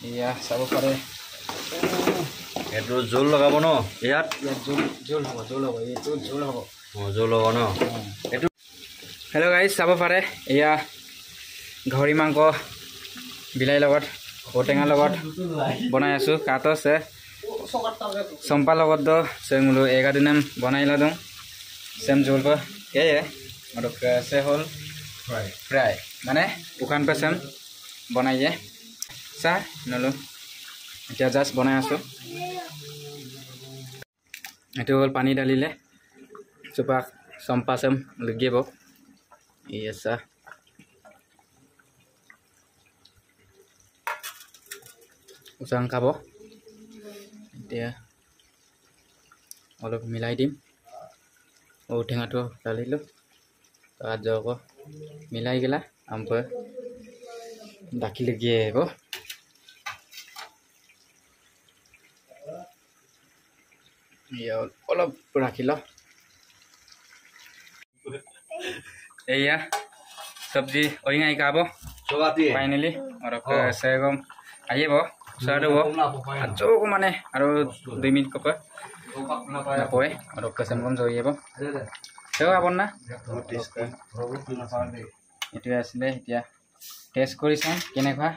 ইয়া চাব পাৰে এইটো জোল লগাব ন ইয়াত জোল হ'ব এইটো জোল হ'ব জোল হ'ব ন এইটো হেল্ল' গাইজ চাব পাৰে এয়া গাহৰি মাংস বিলাহীৰ লগত ঔটেঙাৰ লগত বনাই আছোঁ কাঠ আছে চম্পাৰ লগতো সেগুলো एका दिन बनाई दो सेम झोल पर क्या है और कैसे होल फ्राई माने उखान पे सेम बनाइए सा नलो इतना जस्ट बनाई आसो इतो होल पानी डालिले चुपा चम्पा सेम लगे बो ये सा उसांग खाबो এতিয়া অলপ মিলাই দিম ঔটেঙাটো ঢালিলোঁ তাত যাব মিলাই গেলা আমপৰ ডাকি লাগি আহিব অলপ ৰাখি ল এয়া চব্জি অইঙাই কাব ফাইনেলি আৰু সেগম আহিব Sado wo, ajo ko mana, aro 2 minit ko pa. Napoy, aro kasam kom joye bo. Sewa apon na? Itu asle, itia test kori san, kene kha.